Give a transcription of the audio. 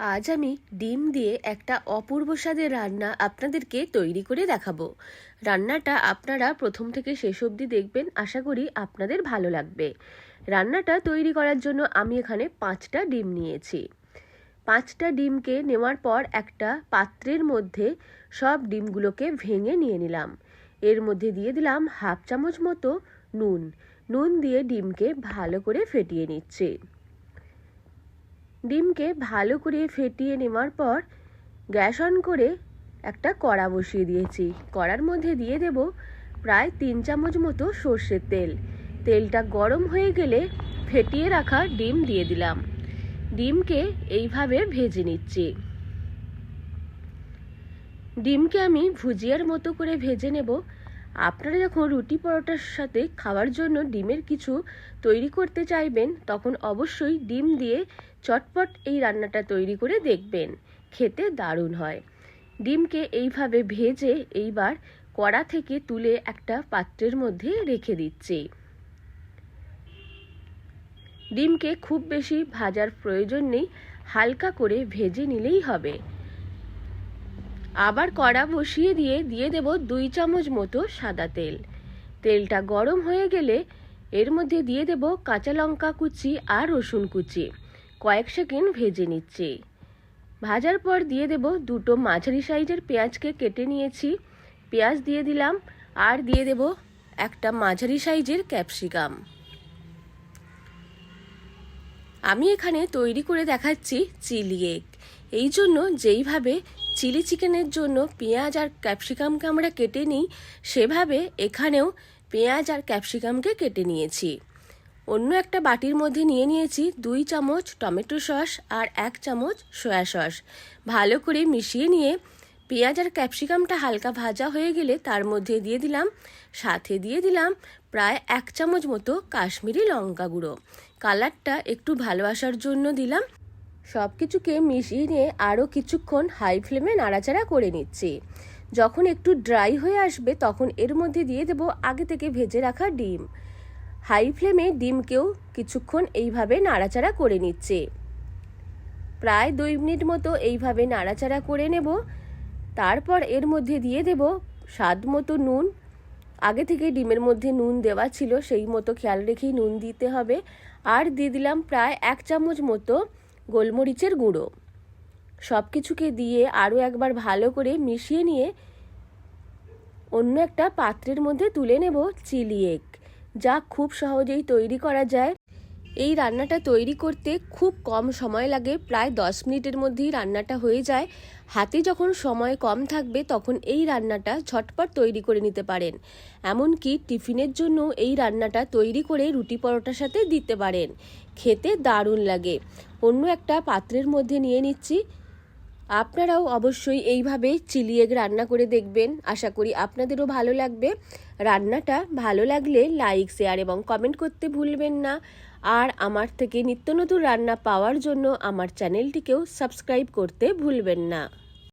আজ আমি ডিম দিয়ে একটা অপূর্ব স্বাদের রান্না আপনাদেরকে তৈরি করে দেখাবো। রান্নাটা আপনারা প্রথম থেকে শেষ অবধি দেখবেন, আশা করি আপনাদের ভালো লাগবে। রান্নাটা তৈরি করার জন্য আমি এখানে 5টা ডিম নিয়েছি। 5টা ডিমকে নেওয়ার পর একটা পাত্রের মধ্যে সব ডিমগুলোকে ভেঙে নিয়ে নিলাম। এর মধ্যে দিয়ে দিলাম হাফ চামচ মতো নুন। নুন দিয়ে ডিমকে ভালো করে ফেটিয়ে নিচ্ছি। ডিমকে ভালো করে ফেটিয়ে নেওয়ার পর গ্যাস অন করে একটা কড়া বসিয়ে দিয়েছি। কড়ার মধ্যে দিয়ে দেব প্রায় 3 চামচ মতো সর্ষের তেল। তেলটা গরম হয়ে গেলে ফেটিয়ে রাখা ডিম দিয়ে দিলাম। ডিমকে এইভাবে ভেজে নিচ্ছি। ডিমকে আমি ভুজিয়ার মতো করে ভেজে নেব। আপনারা যখন রুটি পরোটার সাথে খাওয়ার জন্য ডিমের কিছু তৈরি করতে চাইবেন, তখন অবশ্যই ডিম দিয়ে চটপট এই রান্নাটা তৈরি করে দেখবেন, খেতে দারুণ হয়। ডিমকে এইভাবে ভেজে এইবার কড়া থেকে তুলে একটা পাত্রের মধ্যে রেখে দিচ্ছি। ডিমকে খুব বেশি ভাজার প্রয়োজন নেই, হালকা করে ভেজে নিলেই হবে। আবার কড়া বসিয়ে দিয়ে দেব 2 চামচ মতো সাদা তেল। তেলটা গরম হয়ে গেলে এর মধ্যে দিয়ে দেব কাঁচা লঙ্কা কুচি আর রসুন কুচি। কয়েক সেকেন্ড ভেজে নিচ্ছি। ভাজার পর দিয়ে দেব 2টো মাঝারি সাইজের পেঁয়াজকে কেটে নিয়েছি। পেঁয়াজ দিয়ে দিলাম আর দিয়ে দেব একটা মাঝারি সাইজের ক্যাপসিকাম। আমি এখানে তৈরি করে দেখাচ্ছি চিলি এগ। এই জন্য যেইভাবে চিলি চিকেনের জন্য পেঁয়াজ আর ক্যাপসিকামকে আমরা কেটে নিই, সেভাবে এখানেও পেঁয়াজ আর ক্যাপসিকামকে কেটে নিয়েছি। অন্য একটা বাটির মধ্যে নিয়ে নিয়েছি 2 চামচ টমেটো সস আর 1 চামচ সয়া সস। ভালো করে মিশিয়ে নিয়ে পেঁয়াজ আর ক্যাপসিকামটা হালকা ভাজা হয়ে গেলে তার মধ্যে দিয়ে দিলাম, সাথে দিয়ে দিলাম প্রায় 1 চামচ মতো কাশ্মীরি লঙ্কা গুঁড়ো। কালারটা একটু ভালো আসার জন্য দিলাম। সব কিছুকে মিশিয়ে নিয়ে আরও কিছুক্ষণ হাই ফ্লেমে নাড়াচাড়া করে নিচ্ছি। যখন একটু ড্রাই হয়ে আসবে তখন এর মধ্যে দিয়ে দেব আগে থেকে ভেজে রাখা ডিম। হাই ফ্লেমে ডিমকেও কিছুক্ষণ এইভাবে নাড়াচাড়া করে নিচ্ছে। প্রায় 2 মিনিট মতো এইভাবে নাড়াচাড়া করে নেব। তারপর এর মধ্যে দিয়ে দেব স্বাদ মতো নুন। আগে থেকে ডিমের মধ্যে নুন দেওয়া ছিল, সেই মতো খেয়াল রেখেই নুন দিতে হবে। আর দিয়ে দিলাম প্রায় 1 চামচ মতো গোলমরিচের গুঁড়ো। সব কিছুকে দিয়ে আরও একবার ভালো করে মিশিয়ে নিয়ে অন্য একটা পাত্রের মধ্যে তুলে নেব চিলি এগ, যা খুব সহজেই তৈরি করা যায়। এই রান্নাটা তৈরি করতে খুব কম সময় লাগে, প্রায় 10 মিনিটের মধ্যেই রান্নাটা হয়ে যায়। হাতে যখন সময় কম থাকবে তখন এই রান্নাটা ঝটপট তৈরি করে নিতে পারেন। এমনকি টিফিনের জন্য এই রান্নাটা তৈরি করে রুটি পরোটার সাথে দিতে পারেন, খেতে দারুণ লাগে। অন্য একটা পাত্রের মধ্যে নিয়ে নিচ্ছি। আপনারাও অবশ্যই এইভাবে চিলি এগ রান্না করে দেখবেন, আশা করি আপনাদেরও ভালো লাগবে। রান্নাটা ভালো লাগলে লাইক, শেয়ার এবং কমেন্ট করতে ভুলবেন না। আর আমার থেকে নিত্য নতুন রান্না পাওয়ার জন্য আমার চ্যানেলটিকেও সাবস্ক্রাইব করতে ভুলবেন না।